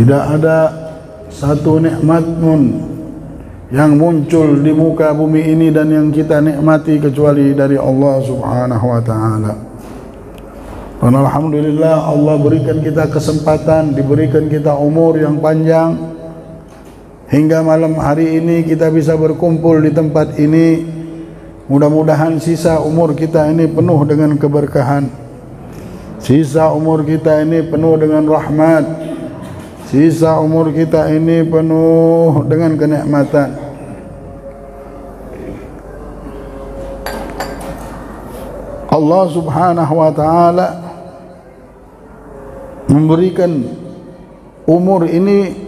Tidak ada satu nikmat pun yang muncul di muka bumi ini dan yang kita nikmati kecuali dari Allah Subhanahu wa taala. Dan alhamdulillah Allah berikan kita kesempatan, diberikan kita umur yang panjang hingga malam hari ini kita bisa berkumpul di tempat ini. Mudah-mudahan sisa umur kita ini penuh dengan keberkahan. Sisa umur kita ini penuh dengan rahmat. Sisa umur kita ini penuh dengan kenikmatan. Allah Subhanahu wa taala memberikan umur ini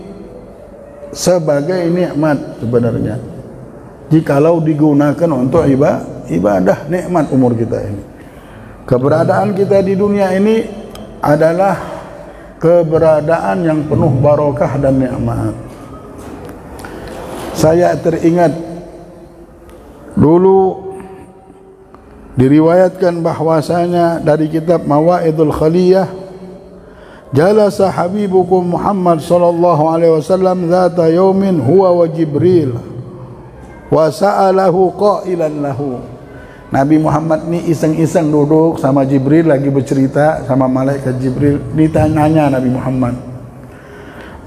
sebagai nikmat sebenarnya. Jikalau digunakan untuk ibadah, nikmat umur kita ini. Keberadaan kita di dunia ini adalah keberadaan yang penuh barokah dan nikmat. Saya teringat dulu diriwayatkan bahwasanya dari kitab Mawaidul Khaliyah, jalasa habibukum Muhammad sallallahu alaihi wasallam dzata yaumin huwa wa Jibril wa sa'alahu qailan lahu. Nabi Muhammad ni iseng-iseng duduk sama Jibril, lagi bercerita sama malaikat Jibril. Ditanyanya Nabi Muhammad,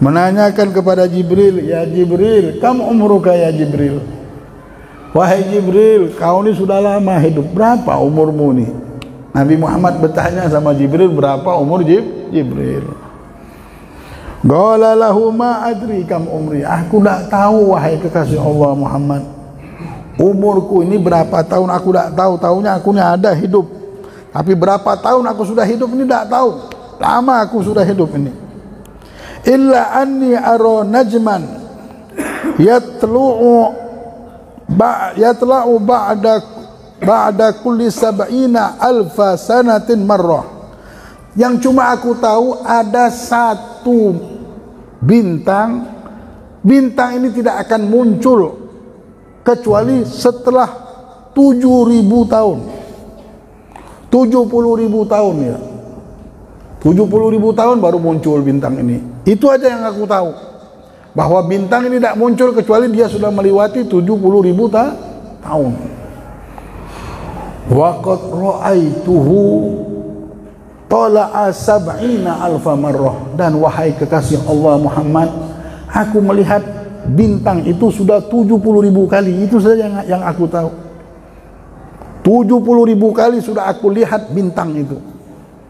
menanyakan kepada Jibril, ya Jibril, kam umruka ya Jibril? Wahai Jibril, kau ni sudah lama hidup, berapa umurmu ni? Nabi Muhammad bertanya sama Jibril, berapa umur Jibril? Qala lahu ma adri kam umri. Aku tak tahu wahai kekasih Allah Muhammad, umurku ini berapa tahun aku tak tahu. Tahunya aku ni ada hidup, tapi berapa tahun aku sudah hidup ini tak tahu. Lama aku sudah hidup ini. Illa anni ara najman yatla'u ba'da kulli sab'ina alfa sanatin marrah. Yang cuma aku tahu ada satu bintang ini tidak akan muncul kecuali setelah 7.000 tahun. 70.000 tahun ya. 70.000 tahun baru muncul bintang ini. Itu aja yang aku tahu. Bahwa bintang ini tidak muncul kecuali dia sudah melewati 70.000 tahun. Wa qad ra'aituhu tala'a sab'ina alfa marrah. Dan wahai kekasih Allah Muhammad, aku melihat bintang itu sudah 70.000 kali. Itu saja yang aku tahu. 70.000 kali sudah aku lihat bintang itu.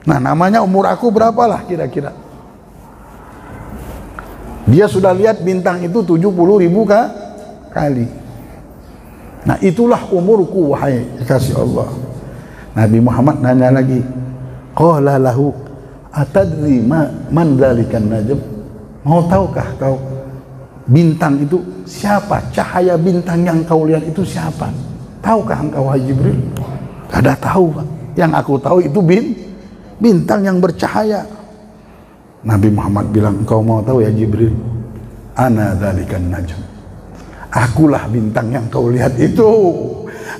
Nah, namanya umur aku berapalah kira-kira? Dia sudah lihat bintang itu 70.000 kali. Nah, itulah umurku wahai kekasih Allah. Nabi Muhammad nanya lagi, qala lahu atadri man dzalikan najm? Mau tahukah kau bintang itu siapa? Cahaya bintang yang kau lihat itu siapa? Tahukah engkau wahai Jibril? Tidak tahu, Pak. Yang aku tahu itu bintang yang bercahaya. Nabi Muhammad bilang, engkau mau tahu ya Jibril? Ana dzalikan najm. Akulah bintang yang kau lihat itu.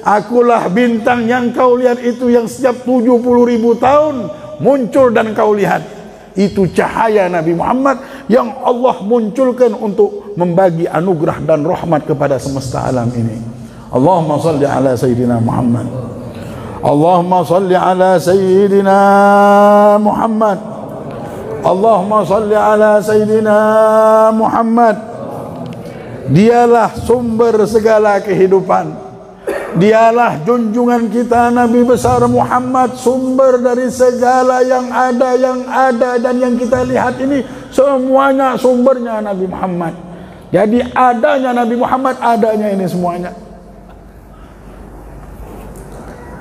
Akulah bintang yang kau lihat itu, yang setiap 70.000 tahun muncul dan kau lihat. Itu cahaya Nabi Muhammad yang Allah munculkan untuk membagi anugerah dan rahmat kepada semesta alam ini. Allahumma salli ala Sayyidina Muhammad. Allahumma salli ala Sayyidina Muhammad. Allahumma salli ala Sayyidina Muhammad. Dialah sumber segala kehidupan. Dialah junjungan kita Nabi besar Muhammad, sumber dari segala yang ada dan yang kita lihat ini semuanya sumbernya Nabi Muhammad. Jadi adanya Nabi Muhammad, adanya ini semuanya.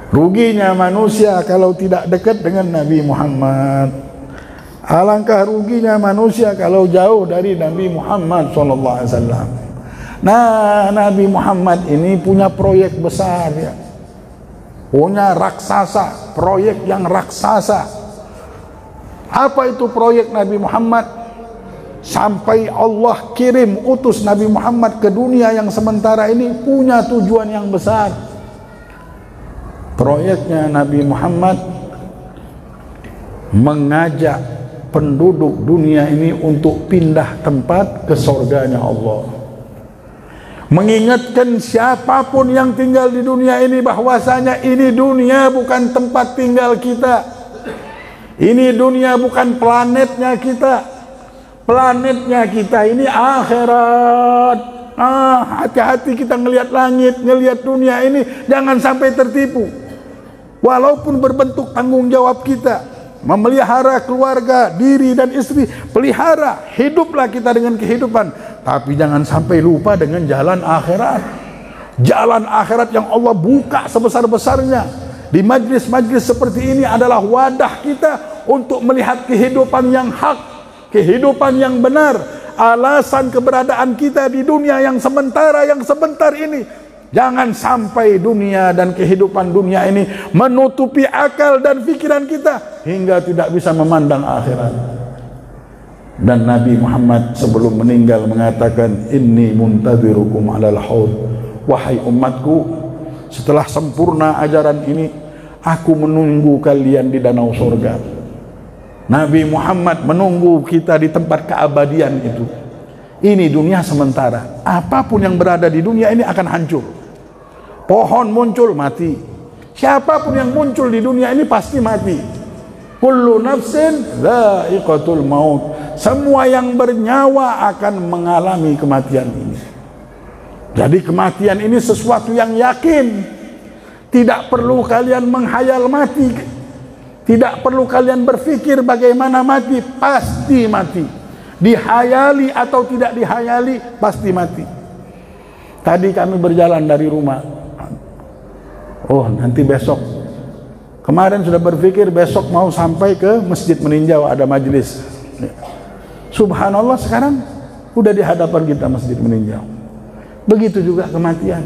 Ruginya manusia kalau tidak dekat dengan Nabi Muhammad. Alangkah ruginya manusia kalau jauh dari Nabi Muhammad SAW. Nah, Nabi Muhammad ini punya proyek besar ya. Punya raksasa, proyek yang raksasa. Apa itu proyek Nabi Muhammad? Sampai Allah kirim utus Nabi Muhammad ke dunia yang sementara ini punya tujuan yang besar. Proyeknya Nabi Muhammad mengajak penduduk dunia ini untuk pindah tempat ke surganya Allah. Mengingatkan siapapun yang tinggal di dunia ini bahwasanya ini dunia bukan tempat tinggal kita. Ini dunia bukan planetnya kita. Planetnya kita ini akhirat. Hati-hati kita ngelihat langit, ngelihat dunia ini, jangan sampai tertipu. Walaupun berbentuk tanggung jawab kita, memelihara keluarga, diri dan istri, pelihara, hiduplah kita dengan kehidupan, tapi jangan sampai lupa dengan jalan akhirat. Jalan akhirat yang Allah buka sebesar-besarnya. Di majlis-majlis seperti ini adalah wadah kita untuk melihat kehidupan yang hak, kehidupan yang benar, alasan keberadaan kita di dunia yang sementara, yang sebentar ini. Jangan sampai dunia dan kehidupan dunia ini menutupi akal dan pikiran kita hingga tidak bisa memandang akhirat. Dan Nabi Muhammad sebelum meninggal mengatakan, inni muntadzirukum alal haud. Wahai umatku, setelah sempurna ajaran ini, aku menunggu kalian di danau surga. Nabi Muhammad menunggu kita di tempat keabadian itu. Ini dunia sementara. Apapun yang berada di dunia ini akan hancur. Pohon muncul, mati. Siapapun yang muncul di dunia ini pasti mati. Kullu nafsin dha'iqatul maut. Semua yang bernyawa akan mengalami kematian ini. Jadi kematian ini sesuatu yang yakin. Tidak perlu kalian menghayal mati. Tidak perlu kalian berpikir bagaimana mati. Pasti mati. Dihayali atau tidak dihayali, pasti mati. Tadi kami berjalan dari rumah. Oh, nanti besok. Kemarin sudah berpikir besok mau sampai ke Masjid Meninjau, ada majelis. Subhanallah, sekarang udah di hadapan kita Masjid Meninjau. Begitu juga kematian.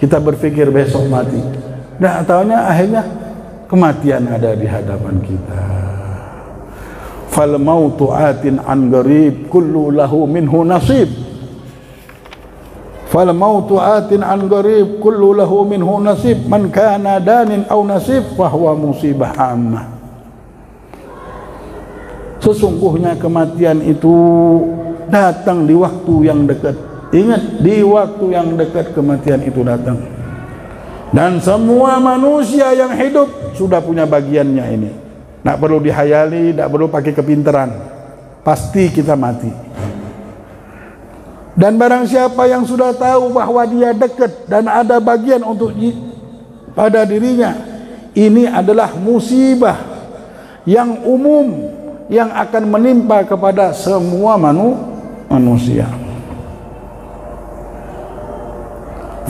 Kita berpikir besok mati. Nah, taunya akhirnya kematian ada di hadapan kita. Fal mautu atin an gharib kullu lahu minhu nasib. Fal mautu atin an gharib kullu lahu minhu nasib, man kana danin aw nasib fa huwa musibah ammah. Sesungguhnya kematian itu datang di waktu yang dekat. Ingat, di waktu yang dekat kematian itu datang. Dan semua manusia yang hidup sudah punya bagiannya ini. Tak perlu dihayali, tak perlu pakai kepintaran. Pasti kita mati. Dan barang siapa yang sudah tahu bahwa dia dekat dan ada bagian untuk pada dirinya, ini adalah musibah yang umum yang akan menimpa kepada semua manusia.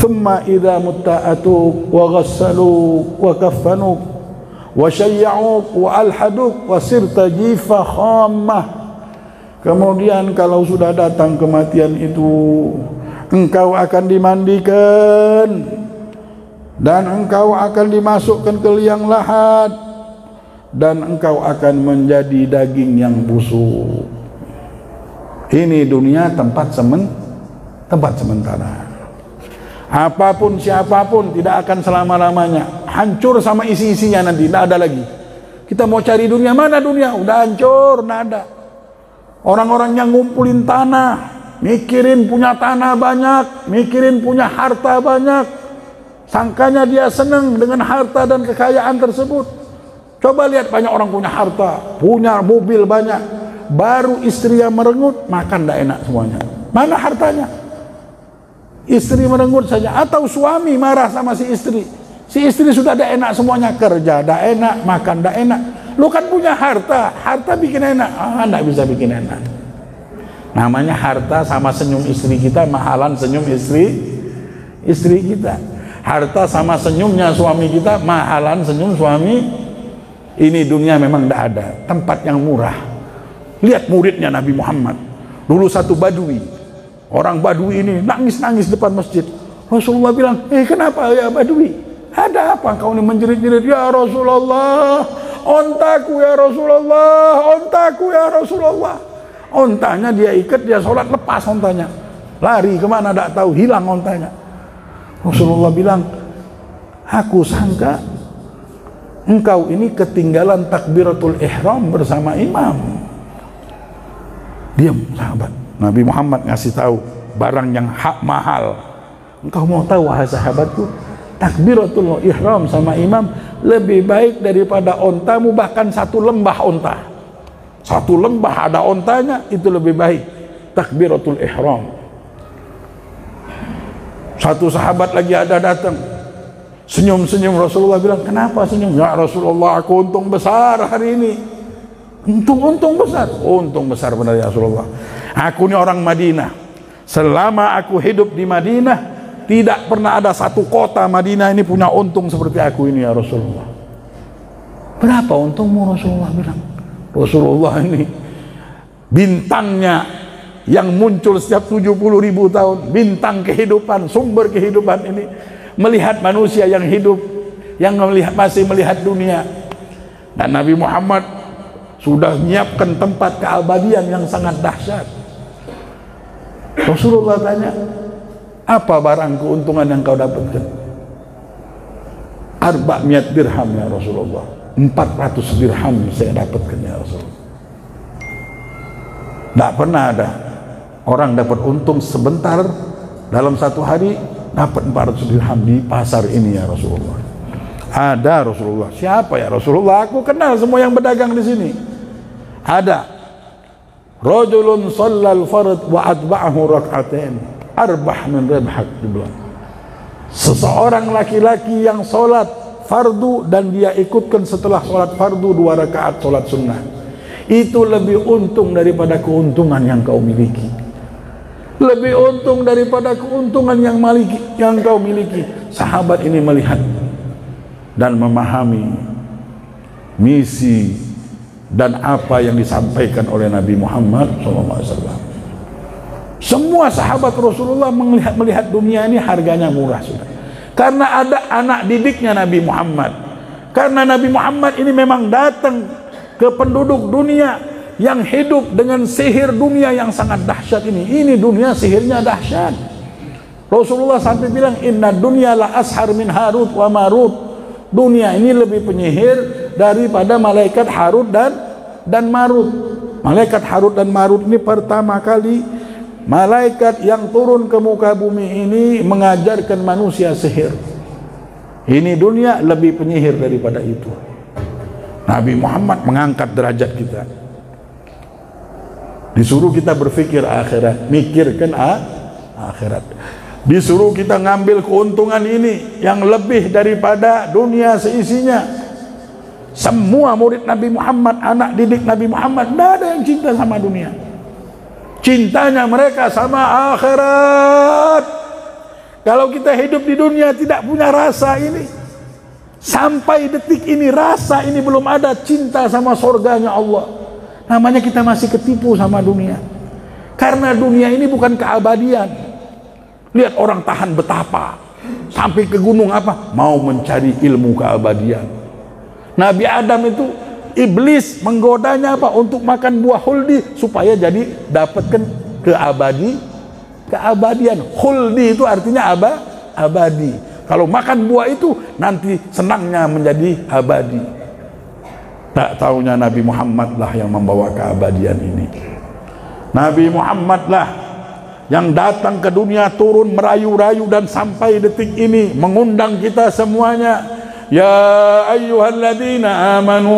Thumma idza mutta'atu wa ghassalu wa kaffanu wa syayya'u wa alhadu wa sirta jifa khammah. Kemudian kalau sudah datang kematian itu, engkau akan dimandikan dan engkau akan dimasukkan ke liang lahat dan engkau akan menjadi daging yang busuk. Ini dunia tempat sementara. Apapun siapapun tidak akan selama-lamanya. Hancur sama isi-isinya nanti, tidak ada lagi. Kita mau cari dunia, mana dunia? Udah hancur, tidak ada. Orang-orang yang ngumpulin tanah, mikirin punya tanah banyak, mikirin punya harta banyak, sangkanya dia senang dengan harta dan kekayaan tersebut. Coba lihat, banyak orang punya harta, punya mobil banyak, baru istri yang merenggut, makan tidak enak semuanya. Mana hartanya? Istri merenggut saja, atau suami marah sama si istri. Si istri sudah tidak enak semuanya, kerja tidak enak, makan tidak enak. Lu kan punya harta, harta bikin enak. Tidak bisa bikin enak. Namanya harta sama senyum istri kita, mahalan senyum istri kita. Harta sama senyumnya suami kita, mahalan senyum suami. Ini dunia memang tidak ada tempat yang murah. Lihat muridnya Nabi Muhammad. Dulu satu badui, orang badui ini nangis-nangis depan masjid. Rasulullah bilang, kenapa ya badui? Ada apa kau ini menjerit-jerit? Ya Rasulullah, ontaku ya Rasulullah, ontaku ya Rasulullah. Ontanya dia ikat, dia sholat, lepas ontanya, lari kemana tak tahu, hilang ontanya. Rasulullah bilang, aku sangka engkau ini ketinggalan takbiratul ihram bersama imam. Diam sahabat. Nabi Muhammad ngasih tahu barang yang hak mahal. Engkau mau tahu wahai sahabatku, takbiratul ihram sama imam lebih baik daripada ontamu, bahkan satu lembah onta. Satu lembah ada ontanya, itu lebih baik takbiratul ihram. Satu sahabat lagi ada datang, senyum-senyum. Rasulullah bilang, kenapa senyum? Ya Rasulullah, aku untung besar hari ini. Untung besar? Untung besar benar ya Rasulullah. Aku ini orang Madinah. Selama aku hidup di Madinah, tidak pernah ada satu kota Madinah ini punya untung seperti aku ini ya Rasulullah. Berapa untungmu? Rasulullah bilang. Rasulullah ini bintangnya yang muncul setiap 70.000 tahun, bintang kehidupan, sumber kehidupan ini, melihat manusia yang hidup, yang masih melihat dunia. Dan Nabi Muhammad sudah menyiapkan tempat keabadian yang sangat dahsyat. Rasulullah tanya, apa barang keuntungan yang kau dapatkan? 400 dirham ya Rasulullah. 400 dirham saya dapatkan ya Rasulullah. Tidak pernah ada orang dapat untung sebentar dalam satu hari dapat 400 dirham di pasar ini ya Rasulullah. Ada Rasulullah. Siapa ya Rasulullah? Aku kenal semua yang berdagang di sini. Ada. Rajulun shallal fard wa atba'ahu rak'atain arbah min ribhak. Seseorang laki-laki yang sholat fardu dan dia ikutkan setelah sholat fardu 2 rakaat sholat sunnah, itu lebih untung daripada keuntungan yang kau miliki. Lebih untung daripada keuntungan yang kau miliki. Sahabat ini melihat dan memahami misi dan apa yang disampaikan oleh Nabi Muhammad SAW. Semua sahabat Rasulullah melihat dunia ini harganya murah sudah. Karena ada anak didiknya Nabi Muhammad. Karena Nabi Muhammad ini memang datang ke penduduk dunia yang hidup dengan sihir dunia yang sangat dahsyat ini. Ini dunia sihirnya dahsyat. Rasulullah sampai bilang, inna dunya la ashar min Harut wa Marut. Dunia ini lebih penyihir daripada malaikat Harut dan Marut. Malaikat Harut dan Marut ini pertama kali malaikat yang turun ke muka bumi ini mengajarkan manusia sihir. Ini dunia lebih penyihir daripada itu. Nabi Muhammad mengangkat derajat kita. Disuruh kita berpikir akhirat, mikirkan akhirat. Disuruh kita ngambil keuntungan ini yang lebih daripada dunia seisinya. Semua murid Nabi Muhammad, anak didik Nabi Muhammad, tidak ada yang cinta sama dunia. Cintanya mereka sama akhirat. Kalau kita hidup di dunia tidak punya rasa ini, sampai detik ini rasa ini belum ada, cinta sama surganya Allah, namanya kita masih ketipu sama dunia. Karena dunia ini bukan keabadian. Lihat orang tahan betapa sampai ke gunung apa? Mau mencari ilmu keabadian. Nabi Adam itu iblis menggodanya apa? Untuk makan buah khuldi supaya jadi dapatkan keabadian. Khuldi itu artinya abadi. Kalau makan buah itu nanti senangnya menjadi abadi. Tak taunya Nabi Muhammad lah yang membawa keabadian ini. Nabi Muhammad lah yang datang ke dunia, turun merayu-rayu dan sampai detik ini mengundang kita semuanya. Ya ayyuhalladzina amanu,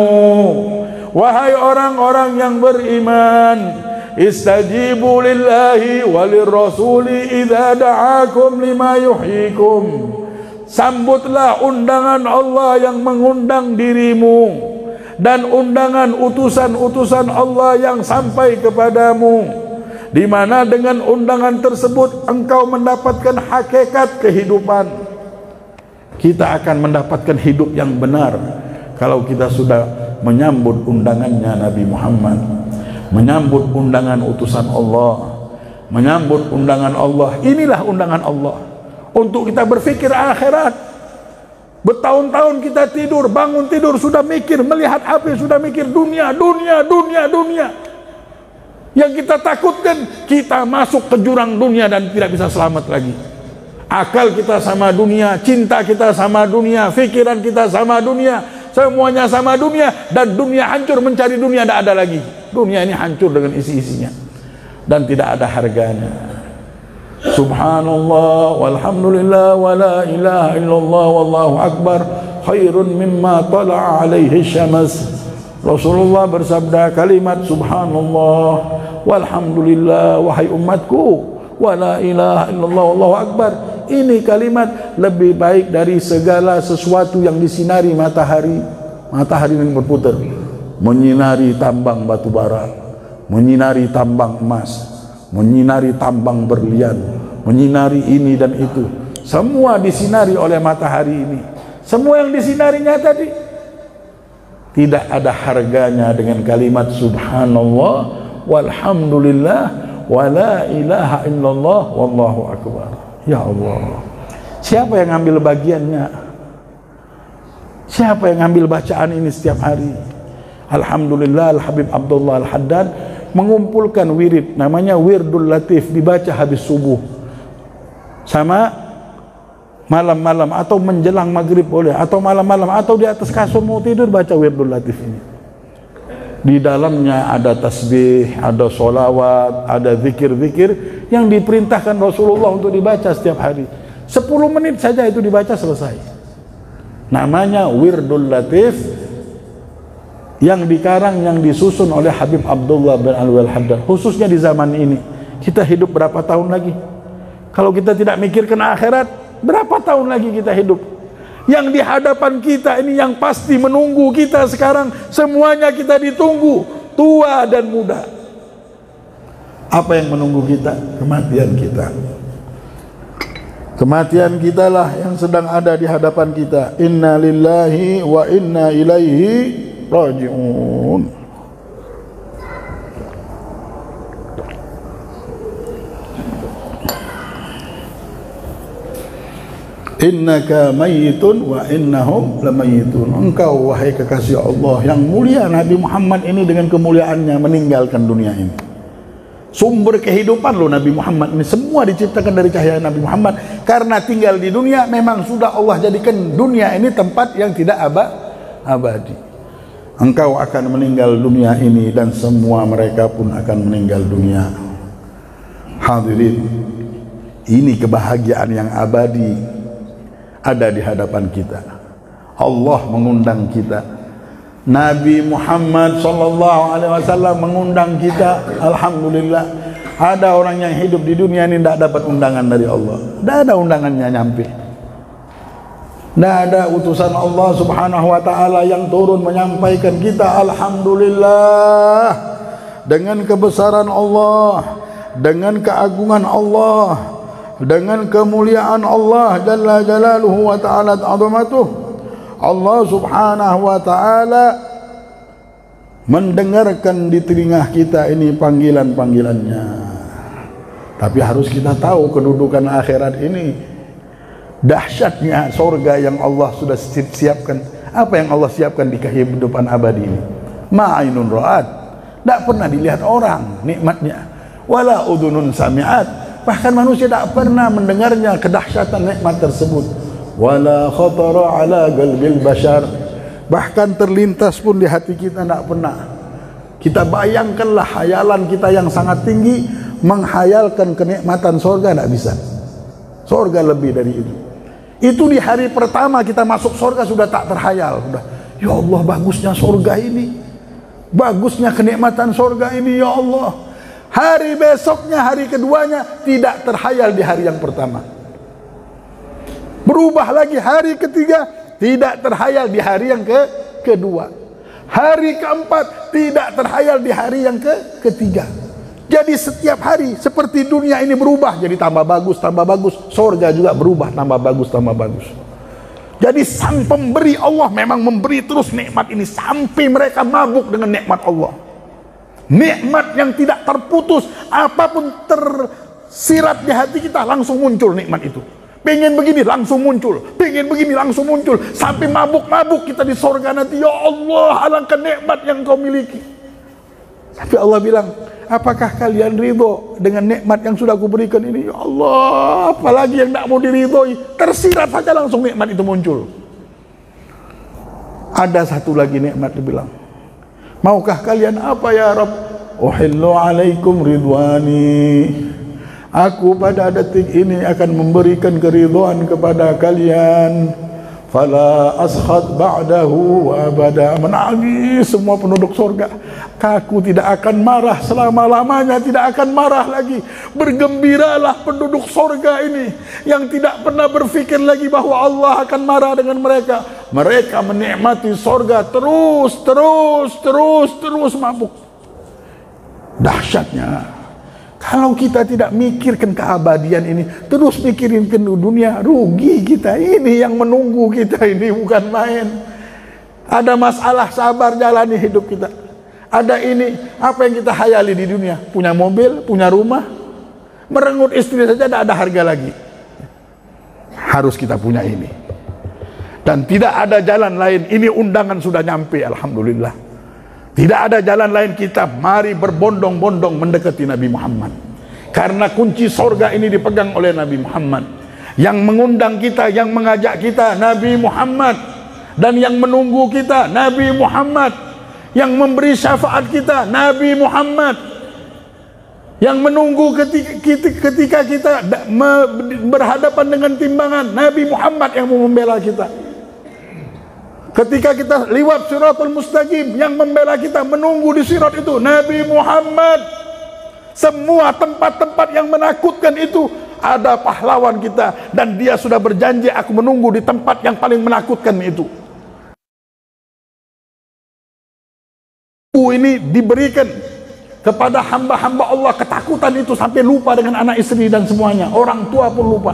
wahai orang-orang yang beriman, istajibu lillahi walirrasuli idza da'akum lima yuhyikum. Sambutlah undangan Allah yang mengundang dirimu dan undangan utusan-utusan Allah yang sampai kepadamu, di mana dengan undangan tersebut engkau mendapatkan hakikat kehidupan. Kita akan mendapatkan hidup yang benar kalau kita sudah menyambut undangannya Nabi Muhammad, menyambut undangan utusan Allah, menyambut undangan Allah. Inilah undangan Allah untuk kita berpikir akhirat. Bertahun-tahun kita tidur, bangun tidur sudah mikir, melihat HP sudah mikir dunia. Yang kita takutkan, kita masuk ke jurang dunia dan tidak bisa selamat lagi. Akal kita sama dunia, cinta kita sama dunia, pikiran kita sama dunia, semuanya sama dunia, dan dunia hancur mencari dunia, tidak ada lagi. Dunia ini hancur dengan isi-isinya dan tidak ada harganya. Subhanallah walhamdulillah wa la ilaha illallah wallahu akbar khairun mimma tala'a alaihi syams. Rasulullah bersabda kalimat subhanallah walhamdulillah wahai umatku, wa la ilaha illallah wallahu akbar, ini kalimat lebih baik dari segala sesuatu yang disinari matahari. Matahari yang berputar menyinari tambang batu bara, menyinari tambang emas, menyinari tambang berlian, menyinari ini dan itu. Semua disinari oleh matahari ini. Semua yang disinarinya tadi tidak ada harganya dengan kalimat subhanallah walhamdulillah wa la ilaha illallah wallahu akbar. Ya Allah, siapa yang ngambil bagiannya? Siapa yang ngambil bacaan ini setiap hari? Alhamdulillah, Al-Habib Abdullah Al-Haddad mengumpulkan wirid, namanya Wirdul Latif, dibaca habis subuh sama malam-malam atau menjelang maghrib boleh, atau malam-malam atau di atas kasur mau tidur baca Wirdul Latif ini. Di dalamnya ada tasbih, ada solawat, ada zikir-zikir yang diperintahkan Rasulullah untuk dibaca setiap hari. 10 menit saja itu dibaca selesai. Namanya Wirdul Latif, yang dikarang, yang disusun oleh Habib Abdullah bin Alwi Al-Haddad. Khususnya di zaman ini, kita hidup berapa tahun lagi? Kalau kita tidak mikirkan akhirat, berapa tahun lagi kita hidup? Yang di hadapan kita ini yang pasti menunggu kita sekarang, semuanya kita ditunggu, tua dan muda. Apa yang menunggu kita? Kematian kita. Kematian kita lah yang sedang ada di hadapan kita. Inna lillahi wa inna ilaihi raji'un. Innaka mayyitun wa innahum lamayyitun. Engkau wahai kekasih Allah yang mulia Nabi Muhammad ini dengan kemuliaannya meninggalkan dunia ini. Sumber kehidupan loh Nabi Muhammad ini, semua diciptakan dari cahaya Nabi Muhammad. Karena tinggal di dunia memang sudah Allah jadikan dunia ini tempat yang tidak abadi. Engkau akan meninggal dunia ini dan semua mereka pun akan meninggal dunia. Hadirin, ini kebahagiaan yang abadi ada di hadapan kita. Allah mengundang kita, Nabi Muhammad SAW mengundang kita. Alhamdulillah, ada orang yang hidup di dunia ini tidak dapat undangan dari Allah. Tidak ada undangannya nyampe. Tidak ada utusan Allah Subhanahu wa ta'ala yang turun menyampaikan kita. Alhamdulillah, dengan kebesaran Allah, dengan keagungan Allah, dengan kemuliaan Allah Jalla Jalaluhu wa ta'ala ta'zamatuh, Allah Subhanahu wa ta'ala mendengarkan di telinga kita ini panggilan-panggilannya. Tapi harus kita tahu kedudukan akhirat ini, dahsyatnya surga yang Allah sudah siapkan. Apa yang Allah siapkan di kehidupan abadi ini? Ma'ainun ra'at, tidak pernah dilihat orang nikmatnya. Wala udunun sami'at, bahkan manusia tidak pernah mendengarnya kedahsyatan nikmat tersebut. Wala khatara ala qalbil bashar, bahkan terlintas pun di hati kita tidak pernah. Kita bayangkanlah hayalan kita yang sangat tinggi menghayalkan kenikmatan surga, tidak bisa. Surga lebih dari itu. Itu di hari pertama kita masuk surga sudah tak terhayal. Sudah, ya Allah bagusnya surga ini, bagusnya kenikmatan surga ini ya Allah. Hari besoknya, hari keduanya tidak terhayal di hari yang pertama. Berubah lagi hari ketiga, tidak terhayal di hari yang kedua. Hari keempat tidak terhayal di hari yang ketiga. Jadi setiap hari seperti dunia ini berubah jadi tambah bagus, tambah bagus. Surga juga berubah tambah bagus, tambah bagus. Jadi sang pemberi Allah memang memberi terus nikmat ini sampai mereka mabuk dengan nikmat Allah. Nikmat yang tidak terputus, apapun tersirat di hati kita langsung muncul nikmat itu. Pengen begini langsung muncul, pengen begini langsung muncul, sampai mabuk-mabuk kita di surga nanti. Ya Allah, alangkah nikmat yang kau miliki. Tapi Allah bilang, apakah kalian ridho dengan nikmat yang sudah aku berikan ini? Ya Allah, apalagi yang tidak mau diridhoi. Tersirat saja langsung nikmat itu muncul. Ada satu lagi nikmat, dibilang, maukah kalian apa ya Rabb? Uhillu alaikum ridwani. Aku pada detik ini akan memberikan keridhaan kepada kalian. Fala ashad ba'dahu wa abada. Menangis semua penduduk surga. Aku tidak akan marah selama-lamanya, tidak akan marah lagi. Bergembiralah penduduk surga ini yang tidak pernah berfikir lagi bahwa Allah akan marah dengan mereka. Mereka menikmati surga terus mabuk. Dahsyatnya. Kalau kita tidak mikirkan keabadian ini, terus mikirin ke dunia, rugi kita. Ini yang menunggu kita ini bukan main. Ada masalah, sabar jalani hidup kita. Ada ini, apa yang kita hayali di dunia? Punya mobil, punya rumah, merenggut istri saja tidak ada harga lagi. Harus kita punya ini. Dan tidak ada jalan lain. Ini undangan sudah nyampe, alhamdulillah. Tidak ada jalan lain, kita mari berbondong-bondong mendekati Nabi Muhammad. Karena kunci sorga ini dipegang oleh Nabi Muhammad. Yang mengundang kita, yang mengajak kita, Nabi Muhammad. Dan yang menunggu kita, Nabi Muhammad. Yang memberi syafaat kita, Nabi Muhammad. Yang menunggu ketika kita berhadapan dengan timbangan, Nabi Muhammad yang membela kita. Ketika kita liwat siratul mustaqim, yang membela kita, menunggu di sirat itu, Nabi Muhammad. Semua tempat-tempat yang menakutkan itu ada pahlawan kita, dan dia sudah berjanji, aku menunggu di tempat yang paling menakutkan itu. Ini diberikan kepada hamba-hamba Allah, ketakutan itu sampai lupa dengan anak istri dan semuanya. Orang tua pun lupa.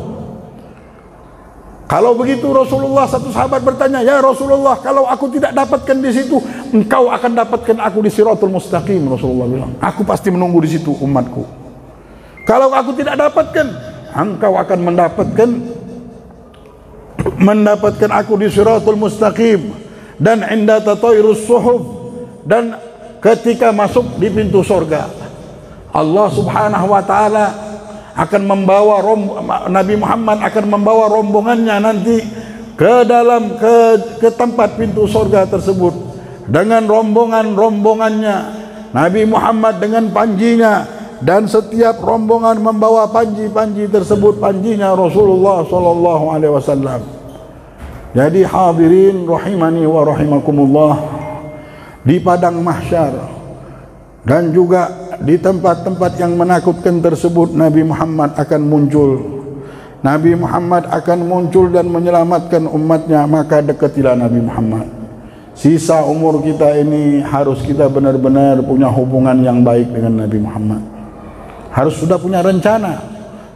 Kalau begitu Rasulullah, satu sahabat bertanya, ya Rasulullah, kalau aku tidak dapatkan di situ, engkau akan dapatkan aku di siratul mustaqim. Rasulullah bilang, aku pasti menunggu di situ umatku. Kalau aku tidak dapatkan, engkau akan mendapatkan aku di siratul mustaqim. Dan inda tatairus suhuf, dan ketika masuk di pintu surga, Allah subhanahu wa ta'ala akan membawa Nabi Muhammad akan membawa rombongannya nanti ke dalam ke tempat pintu surga tersebut dengan rombongannya. Nabi Muhammad dengan panjinya, dan setiap rombongan membawa panji tersebut, panjinya Rasulullah sallallahu alaihi wasallam. Jadi hadirin rahimani wa rahimakumullah, di padang mahsyar dan juga di tempat-tempat yang menakutkan tersebut, Nabi Muhammad akan muncul. Nabi Muhammad akan muncul dan menyelamatkan umatnya. Maka dekatilah Nabi Muhammad. Sisa umur kita ini harus kita benar-benar punya hubungan yang baik dengan Nabi Muhammad. Harus sudah punya rencana.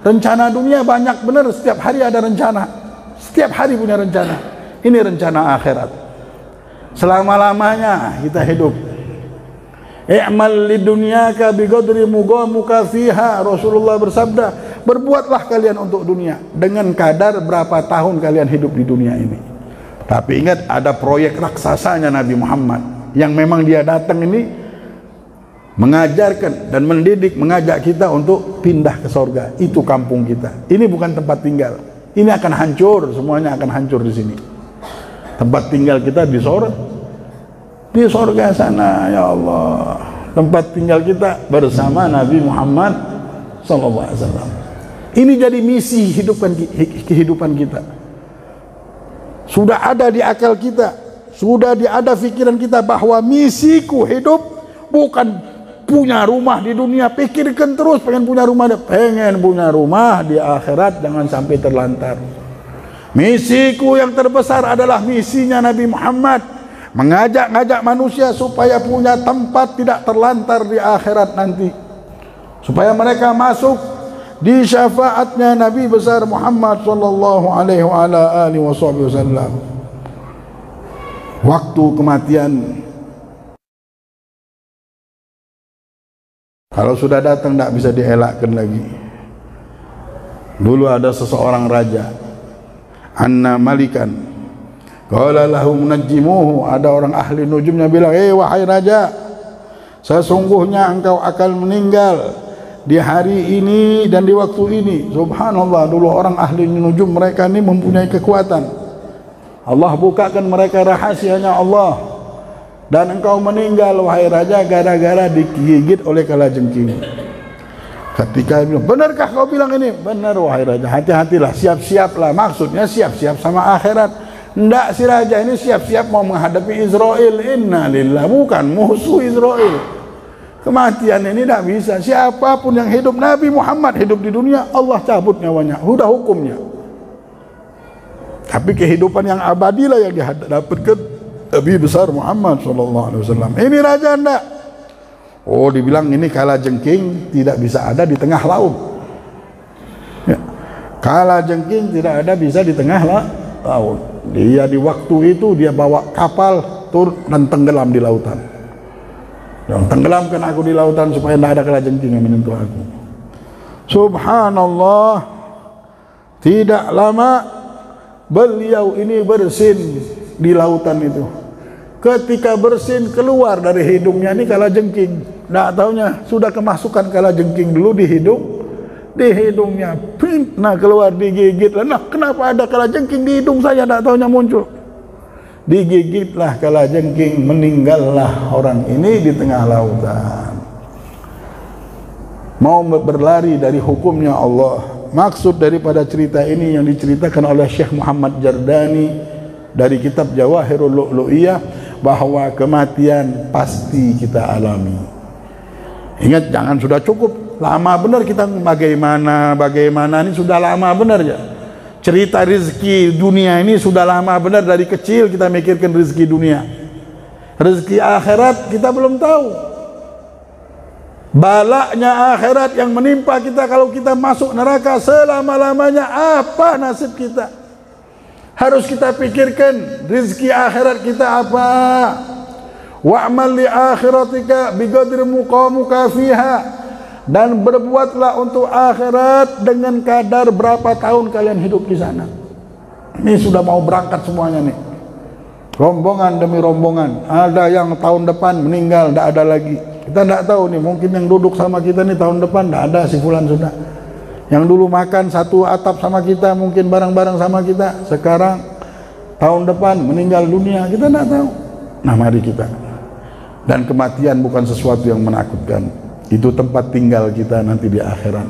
Rencana dunia banyak benar, setiap hari ada rencana. Setiap hari punya rencana. Ini rencana akhirat. Selama-lamanya kita hidup. I'mal lidunyaka biqadri muqamuka fiha. Rasulullah bersabda, berbuatlah kalian untuk dunia dengan kadar berapa tahun kalian hidup di dunia ini. Tapi ingat, ada proyek raksasanya Nabi Muhammad, yang memang dia datang ini mengajarkan dan mendidik, mengajak kita untuk pindah ke surga. Itu kampung kita. Ini bukan tempat tinggal. Ini akan hancur, semuanya akan hancur di sini. Tempat tinggal kita di surga. Di surga sana, ya Allah. Tempat tinggal kita bersama Nabi Muhammad sallallahu alaihi wasallam. Ini jadi misi kehidupan kita. Sudah ada di akal kita, sudah ada pikiran kita bahwa misiku hidup bukan punya rumah di dunia. Pikirkan terus, pengen punya rumah di akhirat, jangan sampai terlantar. Misiku yang terbesar adalah misinya Nabi Muhammad, mengajak manusia supaya punya tempat tidak terlantar di akhirat nanti, supaya mereka masuk di syafaatnya Nabi besar Muhammad sallallahu alaihi wasallam. Waktu kematian kalau sudah datang tidak bisa dielakkan lagi. Dulu ada seseorang raja, anna malikan, qala lahu munajjimuhu, ada orang ahli nujumnya bilang, wahai raja, sesungguhnya engkau akan meninggal di hari ini dan di waktu ini. Subhanallah, dulu orang ahli nujum mereka ini mempunyai kekuatan. Allah bukakan mereka rahasianya Allah. Dan engkau meninggal wahai raja gara-gara digigit oleh kalajengking. Ketika dia bilang, benarkah kau bilang ini? Benar wahai raja, hati-hatilah, siap-siaplah. Maksudnya siap-siap sama akhirat. Ndak, si raja ini siap-siap mau menghadapi Israel. Inna lillah, bukan musuh Israel. Kematian ini tidak bisa. Siapapun yang hidup, Nabi Muhammad hidup di dunia, Allah cabut nyawanya, sudah hukumnya. Tapi kehidupan yang abadilah yang didapatkan Nabi besar Muhammad SAW. Ini raja ndak. Oh, dibilang ini kalajengking tidak bisa ada di tengah laut. Ya. Kalajengking tidak ada bisa di tengah laut. Dia di waktu itu dia bawa kapal turun dan tenggelam di lautan. Dan tenggelamkan aku di lautan supaya tidak ada kalajengking yang menyentuh aku. Subhanallah. Tidak lama beliau ini bersin di lautan itu. Ketika bersin keluar dari hidungnya ini kalajengking. Tidak taunya sudah kemasukan kalajengking dulu di hidungnya. Nah keluar digigit. Nah kenapa ada kalajengking di hidung saya? Tidak taunya muncul. Digigitlah kalajengking, meninggallah orang ini di tengah lautan. Mau berlari dari hukumnya Allah. Maksud daripada cerita ini yang diceritakan oleh Syekh Muhammad Jardani dari kitab Jawahirul Lu'lu'iyah, bahwa kematian pasti kita alami. Ingat, jangan sudah cukup lama benar kita bagaimana ini sudah lama benar ya. Cerita rezeki dunia ini sudah lama benar, dari kecil kita mikirkan rezeki dunia. Rezeki akhirat kita belum tahu. Balaknya akhirat yang menimpa kita kalau kita masuk neraka selama-lamanya, apa nasib kita? Harus kita pikirkan rezeki akhirat kita apa. Wa'mal li akhiratika biqadri muqamuka fiha, dan berbuatlah untuk akhirat dengan kadar berapa tahun kalian hidup di sana. Ini sudah mau berangkat semuanya nih, rombongan demi rombongan. Ada yang tahun depan meninggal, tidak ada lagi. Kita tidak tahu nih, mungkin yang duduk sama kita nih tahun depan tidak ada, si fulan sudah. Yang dulu makan satu atap sama kita, mungkin bareng-bareng sama kita, sekarang tahun depan meninggal dunia, kita tidak tahu. Nah mari kita. Dan kematian bukan sesuatu yang menakutkan. Itu tempat tinggal kita nanti di akhirat.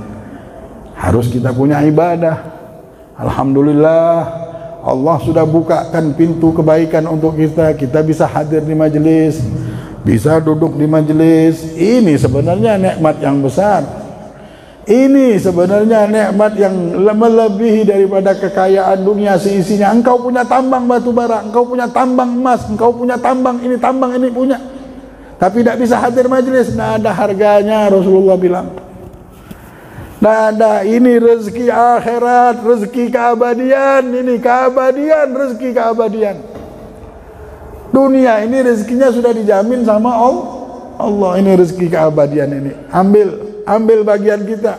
Harus kita punya ibadah. Alhamdulillah, Allah sudah bukakan pintu kebaikan untuk kita. Kita bisa hadir di majelis, bisa duduk di majelis. Ini sebenarnya nikmat yang besar. Ini sebenarnya nikmat yang melebihi daripada kekayaan dunia seisinya. Engkau punya tambang batu bara, engkau punya tambang emas, engkau punya tambang ini punya. Tapi tidak bisa hadir majelis, tidak ada harganya. Rasulullah bilang tidak ada. Ini rezeki akhirat, rezeki keabadian. Ini keabadian, rezeki keabadian. Dunia ini rezekinya sudah dijamin sama Allah. Ini rezeki keabadian ini. Ambil bagian kita.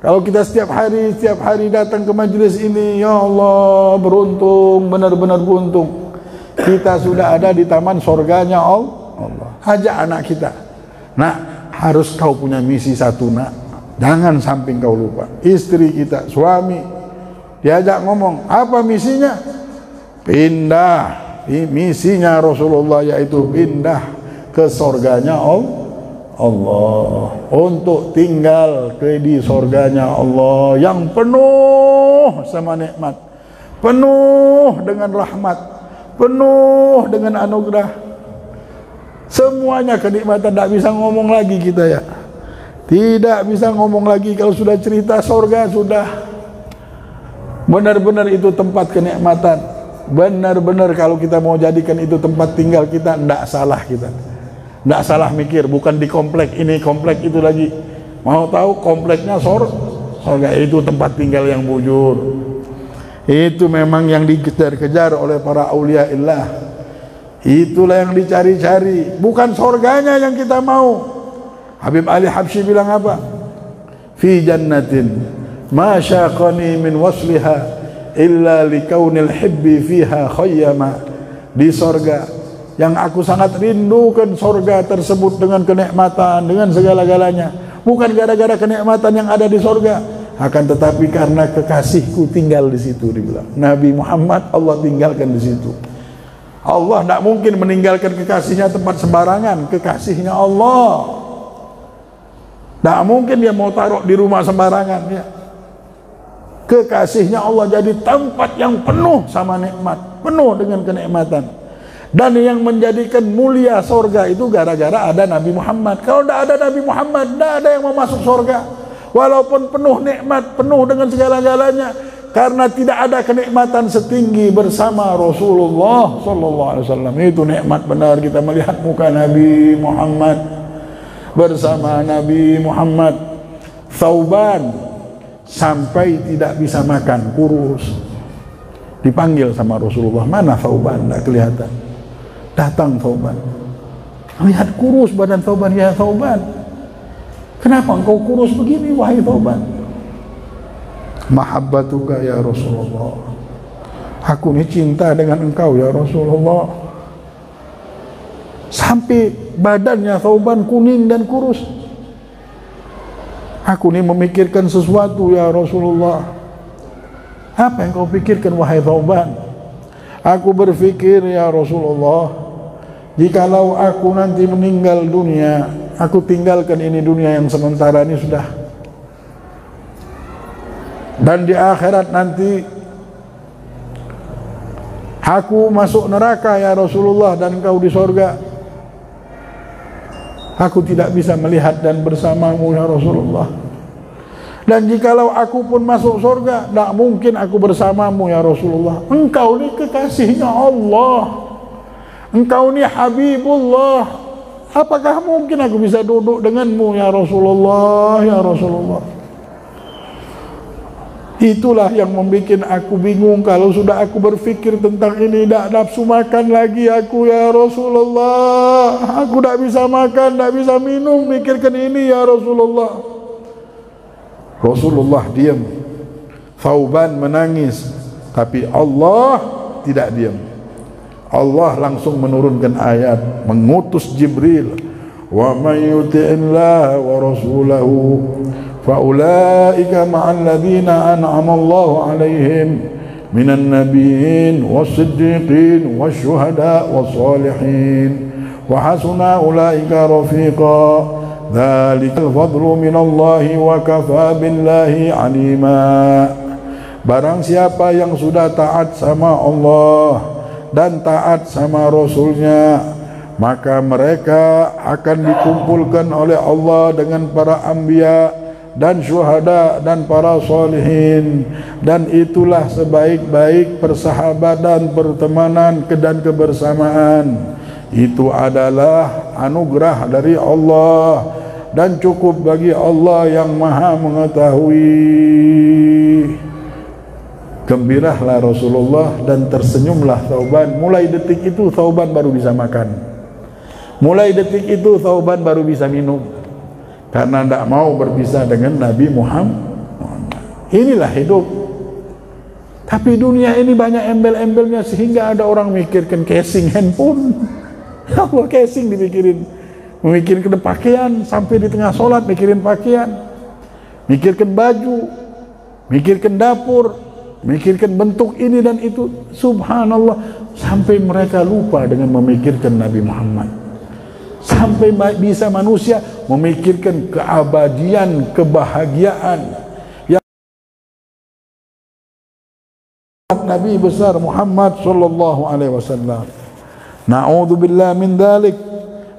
Kalau kita setiap hari datang ke majelis ini, ya Allah, beruntung, benar-benar beruntung. Kita sudah ada di taman surganya Allah. Ajak anak kita, nak, harus kau punya misi satu, nak, jangan sampai kau lupa. Istri kita, suami, diajak ngomong, apa misinya? Pindah. Misinya Rasulullah yaitu pindah ke surganya Allah, untuk tinggal di surganya Allah yang penuh sama nikmat, penuh dengan rahmat, penuh dengan anugerah. Semuanya kenikmatan, tidak bisa ngomong lagi kita ya. Tidak bisa ngomong lagi kalau sudah cerita surga, sudah benar-benar itu tempat kenikmatan. Benar-benar kalau kita mau jadikan itu tempat tinggal kita, tidak salah kita. Tidak salah mikir, bukan di komplek ini, komplek itu lagi. Mau tahu kompleknya surga, itu tempat tinggal yang bujur. Itu memang yang dikejar-kejar oleh para aulia illah. Itulah yang dicari-cari, bukan surganya yang kita mau. Habib Ali Habsyi bilang apa? Fi jannatin ma syaqani min wasliha illa likaunil hibbi fiha khayyama. Di surga yang aku sangat rindukan, surga tersebut dengan kenikmatan, dengan segala-galanya. Bukan gara-gara kenikmatan yang ada di surga, akan tetapi karena kekasihku tinggal di situ, dibilang. Nabi Muhammad Allah tinggalkan di situ. Allah tidak mungkin meninggalkan kekasihnya tempat sembarangan. Kekasihnya Allah, tidak mungkin dia mau taruh di rumah sembarangan ya. Kekasihnya Allah jadi tempat yang penuh sama nikmat, penuh dengan kenikmatan. Dan yang menjadikan mulia sorga itu gara-gara ada Nabi Muhammad. Kalau tidak ada Nabi Muhammad, tidak ada yang mau masuk sorga. Walaupun penuh nikmat, penuh dengan segala-galanya, karena tidak ada kenikmatan setinggi bersama Rasulullah sallallahu alaihi wasallam. Itu nikmat benar kita melihat muka Nabi Muhammad bersama Nabi Muhammad. Thauban sampai tidak bisa makan, kurus. Dipanggil sama Rasulullah, mana Thauban? Tidak kelihatan. Datang Thauban, lihat kurus badan Thauban. Ya Thauban, kenapa engkau kurus begini wahai Thauban? Mahabbatuka ya Rasulullah, aku ini cinta dengan engkau ya Rasulullah. Sampai badannya Thauban kuning dan kurus. Aku ini memikirkan sesuatu ya Rasulullah. Apa yang kau pikirkan wahai Thauban? Aku berpikir ya Rasulullah, jikalau aku nanti meninggal dunia, aku tinggalkan ini dunia yang sementara ini sudah, dan di akhirat nanti aku masuk neraka ya Rasulullah dan engkau di sorga, aku tidak bisa melihat dan bersamamu ya Rasulullah. Dan jikalau aku pun masuk surga, tidak mungkin aku bersamamu ya Rasulullah. Engkau ni kekasihnya Allah, engkau ni Habibullah. Apakah mungkin aku bisa duduk denganmu ya Rasulullah, ya Rasulullah? Itulah yang membuat aku bingung. Kalau sudah aku berfikir tentang ini, tidak nafsu makan lagi aku ya Rasulullah. Aku tidak bisa makan, tidak bisa minum, mikirkan ini ya Rasulullah. Rasulullah diam, Thauban menangis, tapi Allah tidak diam. Allah langsung menurunkan ayat, mengutus Jibril, wa may yuti'illah wa rasulahu fa ulaika ma'al ladzina an'ama Allahu 'alaihim minan nabiyyin was-siddiqin wasyuhada was-salihin wa hasuna ulaika rafiqa. Dzalikal fadlu minallahi wa kafa billahi alima. Barang siapa yang sudah taat sama Allah dan taat sama Rasulnya, maka mereka akan dikumpulkan oleh Allah dengan para anbiya dan syuhada dan para salihin. Dan itulah sebaik-baik persahabatan, pertemanan dan kebersamaan. Itu adalah anugerah dari Allah dan cukup bagi Allah yang maha mengetahui. Gembiralah Rasulullah dan tersenyumlah Thauban. Mulai detik itu Thauban baru bisa makan, mulai detik itu Thauban baru bisa minum, karena tidak mau berpisah dengan Nabi Muhammad. Inilah hidup. Tapi dunia ini banyak embel-embelnya, sehingga ada orang mikirkan casing handphone. Allah, casing dipikirin, memikirkan pakaian, sampai di tengah sholat mikirin pakaian, mikirkan baju, mikirkan dapur, mikirkan bentuk ini dan itu. Subhanallah, sampai mereka lupa dengan memikirkan Nabi Muhammad. Sampai bisa manusia memikirkan keabadian, kebahagiaan yang Nabi besar Muhammad sallallahu alaihi wasallam. Na'udzubillah min dzalik.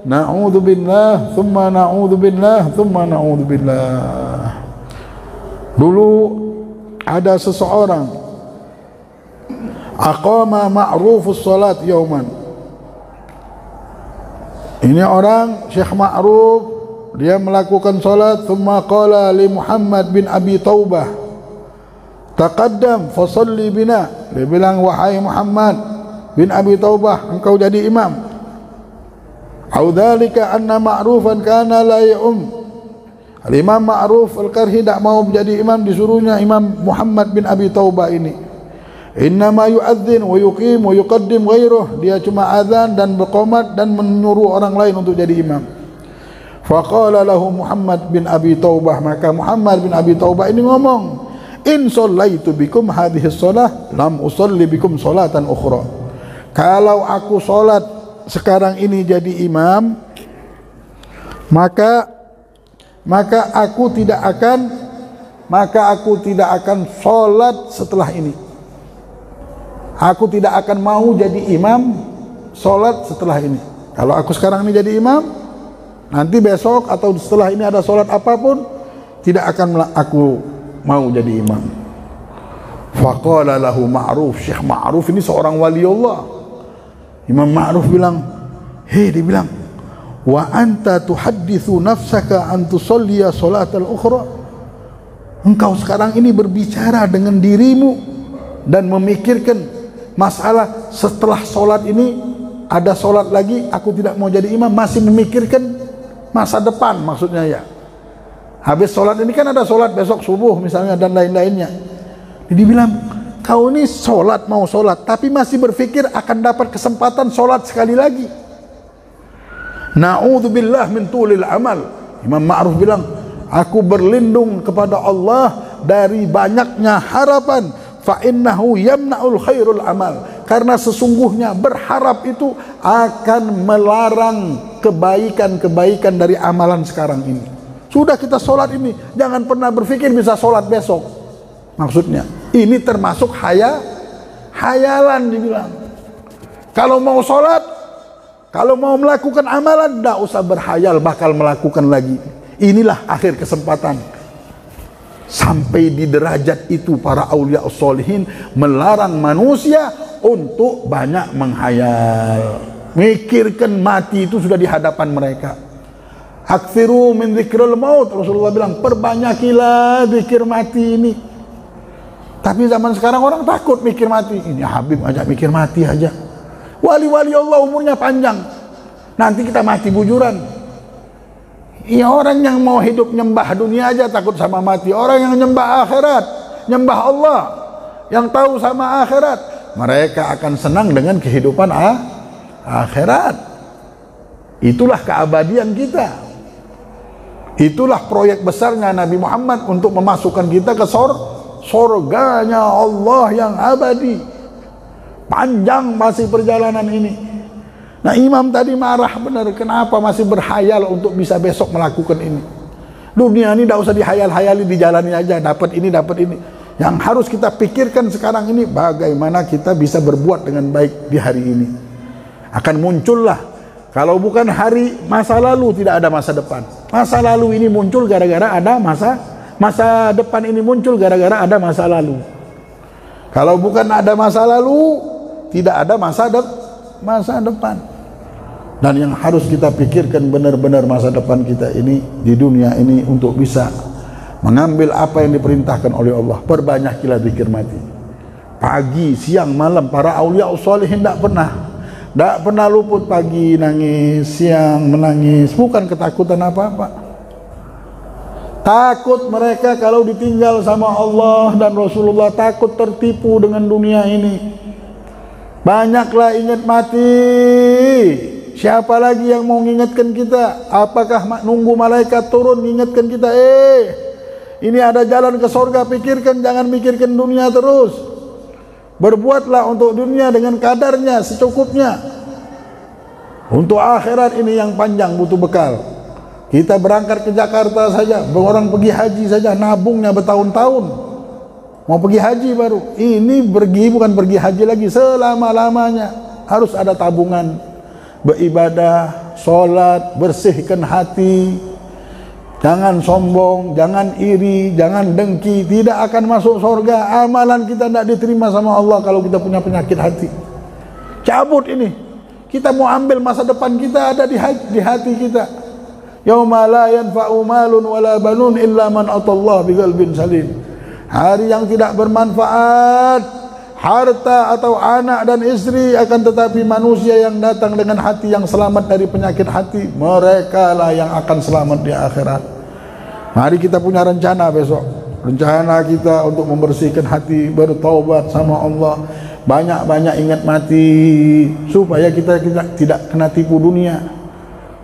Na'udzubillah, thumma na'udzubillah, thumma na'udzubillah. Dulu ada seseorang aqama ma'rufus salat yauman. Ini orang Syekh Ma'ruf, dia melakukan salat. Thumma qala li Muhammad bin Abi Taubah, taqaddam fasalli bina. Dia bilang, wahai Muhammad bin Abi Taubah, engkau jadi imam. Audzalika anna Ma'rufan kana la ya'um. Al-Imam Ma'ruf Al-Qarhi tidak mau menjadi imam, disuruhnya Imam Muhammad bin Abi Taubah ini. Innama yu'adzin wa yuqim wa yuqaddim ghairuh. Dia cuma azan dan berqomat dan menyuruh orang lain untuk jadi imam. Faqala lahu Muhammad bin Abi Taubah, maka Muhammad bin Abi Taubah ini ngomong, in shallaitu bikum hadhihi shalah lam usalli bikum salatan ukhra. Kalau aku salat sekarang ini jadi imam, maka aku tidak akan salat setelah ini. Aku tidak akan mau jadi imam salat setelah ini. Kalau aku sekarang ini jadi imam, nanti besok atau setelah ini ada salat apapun, tidak akan aku mau jadi imam. Faqala lahu Ma'ruf, Syekh Ma'ruf ini seorang wali Allah. Imam Ma'ruf bilang, dia bilang, wa anta tuhaddithu nafsaka an tusalliya salatal ukhra. Engkau sekarang ini berbicara dengan dirimu dan memikirkan masalah setelah solat ini ada solat lagi, aku tidak mau jadi imam, masih memikirkan masa depan maksudnya ya. Habis solat ini kan ada solat besok subuh misalnya dan lain-lainnya. Jadi bilang, kau ini solat mau solat tapi masih berpikir akan dapat kesempatan solat sekali lagi. Na'udzubillah min tulil amal. Imam Ma'ruf bilang, aku berlindung kepada Allah dari banyaknya harapan. Fa innahu yamna'ul khairul amal, karena sesungguhnya berharap itu akan melarang kebaikan-kebaikan dari amalan sekarang ini. Sudah kita sholat ini, jangan pernah berpikir bisa sholat besok. Maksudnya ini termasuk hayalan dibilang. Kalau mau sholat, kalau mau melakukan amalan, tidak usah berhayal bakal melakukan lagi. Inilah akhir kesempatan. Sampai di derajat itu para aulia sholihin melarang manusia untuk banyak menghayal. Mikirkan mati itu sudah di hadapan mereka. Aktsiru min dzikril maut, Rasulullah bilang, perbanyakilah zikir mati ini. Tapi zaman sekarang orang takut mikir mati. Ini Habib aja mikir mati aja. Wali-wali Allah umurnya panjang, nanti kita mati bujuran. Ya, orang yang mau hidup nyembah dunia aja takut sama mati. Orang yang nyembah akhirat, nyembah Allah, yang tahu sama akhirat, mereka akan senang dengan kehidupan akhirat. Itulah keabadian kita. Itulah proyek besarnya Nabi Muhammad untuk memasukkan kita ke surganya Allah yang abadi. Panjang masih perjalanan ini. Nah, imam tadi marah benar, kenapa masih berhayal untuk bisa besok melakukan ini. Dunia ini tidak usah dihayal-hayali, dijalani aja, dapat ini. Yang harus kita pikirkan sekarang ini, bagaimana kita bisa berbuat dengan baik di hari ini. Akan muncullah, kalau bukan hari masa lalu, tidak ada masa depan. Masa lalu ini muncul gara-gara ada masa depan ini muncul gara-gara ada masa lalu. Kalau bukan ada masa lalu, tidak ada masa depan. Dan yang harus kita pikirkan benar-benar masa depan kita ini di dunia ini untuk bisa mengambil apa yang diperintahkan oleh Allah. Perbanyakilah zikir mati. Pagi, siang, malam para aulia sholihin tidak pernah luput. Pagi nangis, siang menangis, bukan ketakutan apa-apa. Takut mereka kalau ditinggal sama Allah dan Rasulullah, takut tertipu dengan dunia ini. Banyaklah ingat mati. Siapa lagi yang mau mengingatkan kita? Apakah nunggu malaikat turun mengingatkan kita? Ini ada jalan ke surga, pikirkan, jangan mikirkan dunia terus. Berbuatlah untuk dunia dengan kadarnya, secukupnya. Untuk akhirat ini yang panjang butuh bekal. Kita berangkat ke Jakarta saja, orang pergi haji saja, nabungnya bertahun-tahun. Mau pergi haji baru. Ini pergi bukan pergi haji lagi, selama-lamanya harus ada tabungan. Beribadah, sholat, bersihkan hati. Jangan sombong, jangan iri, jangan dengki. Tidak akan masuk surga. Amalan kita tidak diterima sama Allah kalau kita punya penyakit hati. Cabut ini. Kita mau ambil masa depan kita ada di hati kita. Yauma la yanfa'u malun wala banun illa man atallah biqalbin salim. Hari yang tidak bermanfaat harta atau anak dan istri, akan tetapi manusia yang datang dengan hati yang selamat dari penyakit hati, mereka lah yang akan selamat di akhirat. Mari kita punya rencana besok. Rencana kita untuk membersihkan hati, bertaubat sama Allah, banyak-banyak ingat mati supaya kita tidak kena tipu dunia.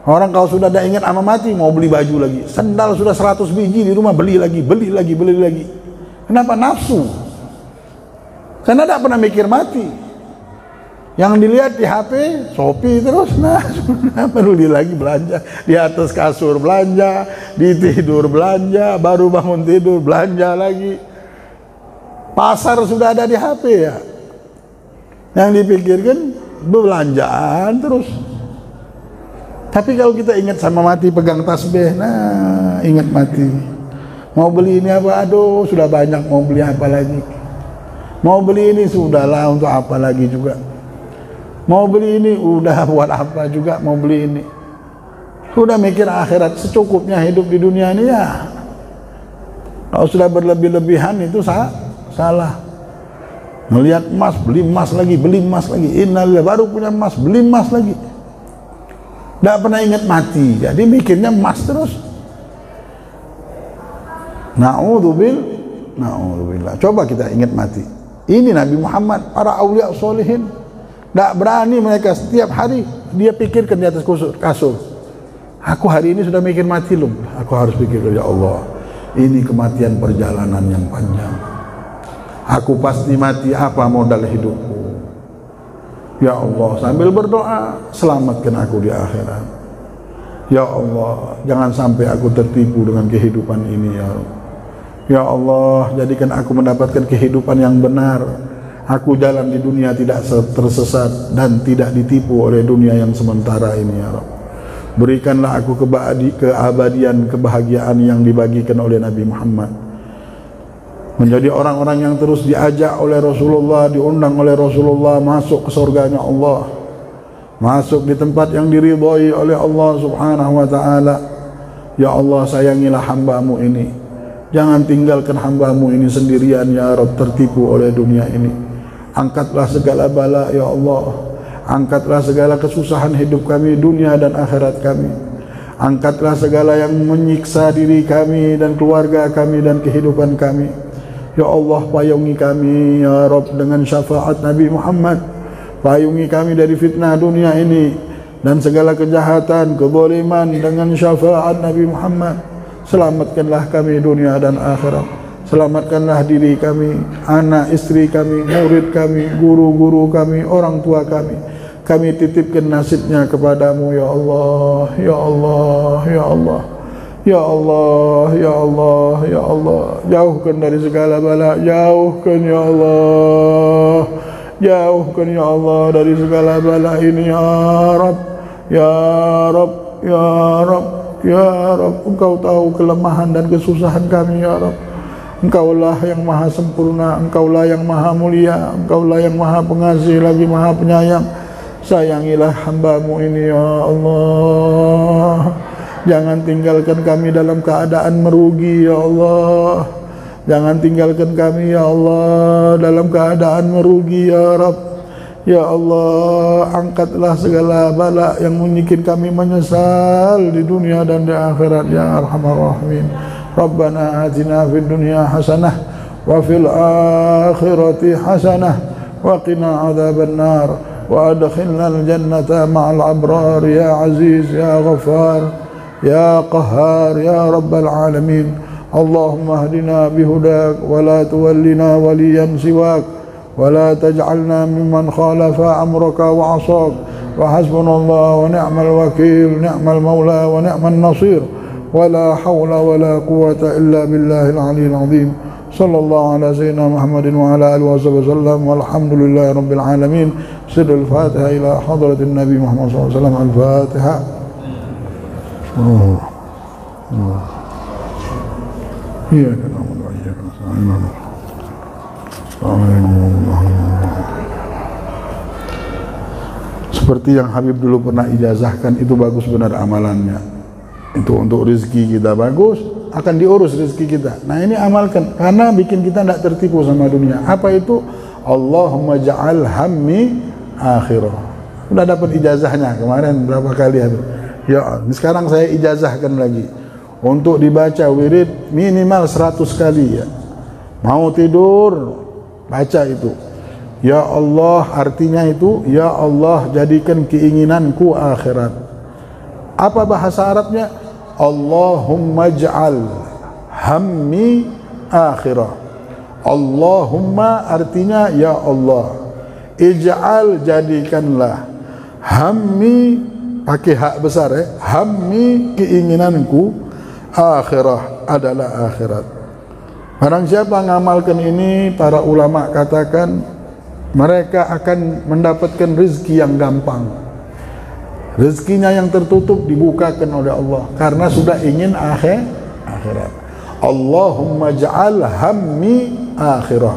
Orang kalau sudah ada ingat sama mati, mau beli baju lagi. Sendal sudah 100 biji di rumah, beli lagi. Kenapa? Nafsu. Karena tidak pernah mikir mati. Yang dilihat di HP, Shopee terus. Nah, sudah perlu lagi belanja. Di atas kasur belanja, di tidur belanja, baru bangun tidur belanja lagi. Pasar sudah ada di HP ya. Yang dipikirkan belanjaan terus. Tapi kalau kita ingat sama mati, pegang tasbih, nah ingat mati. Mau beli ini apa? Aduh, sudah banyak, mau beli apa lagi? Mau beli ini, sudahlah, untuk apa lagi juga? Mau beli ini, udah buat apa juga mau beli ini? Sudah mikir akhirat, secukupnya hidup di dunia ini ya. Kalau sudah berlebih-lebihan itu salah. Melihat emas, beli emas lagi. Innalillah, baru punya emas, beli emas lagi. Tidak pernah ingat mati, jadi mikirnya emas terus. Na'udzubillah. Coba kita ingat mati. Ini Nabi Muhammad, para awliya sholihin, tidak berani mereka setiap hari dia pikirkan di atas kasur. Aku hari ini sudah mikir mati loh. Aku harus pikir, ya Allah, ini kematian perjalanan yang panjang. Aku pasti mati, apa modal hidupku? Ya Allah, sambil berdoa, selamatkan aku di akhirat. Ya Allah, jangan sampai aku tertipu dengan kehidupan ini ya Allah. Ya Allah, jadikan aku mendapatkan kehidupan yang benar. Aku jalan di dunia tidak tersesat dan tidak ditipu oleh dunia yang sementara ini ya Allah. Berikanlah aku keabadian, kebahagiaan yang dibagikan oleh Nabi Muhammad. Menjadi orang-orang yang terus diajak oleh Rasulullah, diundang oleh Rasulullah masuk ke surganya Allah, masuk di tempat yang diridhai oleh Allah subhanahu wa ta'ala. Ya Allah, sayangilah hambamu ini, jangan tinggalkan hambamu ini sendirian ya Rabb, tertipu oleh dunia ini. Angkatlah segala bala ya Allah, angkatlah segala kesusahan hidup kami, dunia dan akhirat kami. Angkatlah segala yang menyiksa diri kami dan keluarga kami dan kehidupan kami. Ya Allah, payungi kami ya Rabb dengan syafaat Nabi Muhammad. Payungi kami dari fitnah dunia ini dan segala kejahatan, kezaliman dengan syafaat Nabi Muhammad. Selamatkanlah kami dunia dan akhirat. Selamatkanlah diri kami, anak istri kami, murid kami, guru-guru kami, orang tua kami. Kami titipkan nasibnya kepadamu ya Allah, ya Allah, ya Allah. Ya Allah, ya Allah, ya Allah, jauhkan dari segala bala, jauhkan ya Allah, jauhkan ya Allah dari segala bala ini ya Rabb, ya Rabb, ya Rabb, ya Rabb. Engkau tahu kelemahan dan kesusahan kami ya Rabb. Engkaulah yang maha sempurna, Engkaulah yang maha mulia, Engkaulah yang maha pengasih lagi maha penyayang. Sayangilah hambamu ini ya Allah. Jangan tinggalkan kami dalam keadaan merugi ya Allah. Jangan tinggalkan kami ya Allah dalam keadaan merugi ya Rabb. Ya Allah, angkatlah segala bala yang membuat kami menyesal di dunia dan di akhirat ya Arhamar Rahimin. Rabbana atina fid dunya hasanah wa fil akhirati hasanah wa qina adzabannar wa adkhilna al-jannata ma'al abrar ya aziz ya ghaffar يا قهار يا رب العالمين. اللهم اهدنا بهداك ولا تولنا وليا سواك ولا تجعلنا ممن خالف أمرك وعصاك. وحسبنا الله ونعم الوكيل، نعم المولى ونعم النصير، ولا حول ولا قوة إلا بالله العلي العظيم. صلى الله على سيدنا محمد وعلى آله وصحبه وسلم، والحمد لله رب العالمين. سر الفاتحة إلى حضرة النبي محمد صلى الله عليه وسلم. الفاتحة. إياك نعبد وإياك نستعين. Seperti yang Habib dulu pernah ijazahkan, itu bagus benar amalannya. Itu untuk rezeki kita bagus, akan diurus rezeki kita. Nah ini amalkan, karena bikin kita tidak tertipu sama dunia. Apa itu? Allahumma ja'al hammi akhirah. Sudah dapat ijazahnya kemarin berapa kali Habib. Ya, sekarang saya ijazahkan lagi untuk dibaca wirid minimal 100 kali ya. Mau tidur baca itu. Ya Allah, artinya itu ya Allah jadikan keinginanku akhirat. Apa bahasa Arabnya? Allahumma ja'al hammi akhirah. Allahumma artinya ya Allah, ij'al jadikanlah, hammi pakai hak besar ya, hammi keinginanku, akhirah adalah akhirat. Barang siapa ngamalkan ini, para ulama katakan mereka akan mendapatkan rezeki yang gampang. Rezekinya yang tertutup dibukakan oleh Allah karena sudah ingin akhirat. Allahumma ja'al hammi akhirah.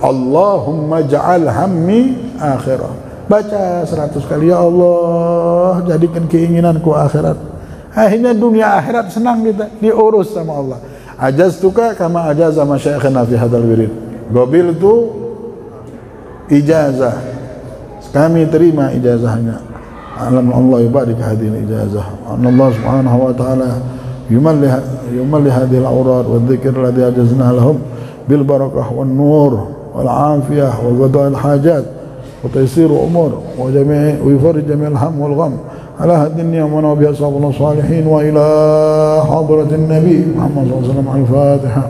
Allahumma ja'al hammi akhirah. Baca 100 kali, ya Allah jadikan keinginanku akhirat. Akhirnya dunia akhirat senang kita, diurus sama Allah. Ajaztuka kama ajaza masyayikhana fi hadzal wirid. Gobil itu ijazah, kami terima ijazahnya. Alam Allah yubarik hadhihi ijazah. Allah subhanahu wa ta'ala yumalli hadhihi al-awrad wa dhikr alladhi ajazna lahum bil barakah wan nur wal afiyah wa qada al-hajat wa taysir umur wa yufarrij jami' al-ham wal gham ala hadhihi wa nabiy sallallahu alaihi salihin wa ila hadratin nabi Muhammad sallallahu alaihi wasallam. Al-Fatihah.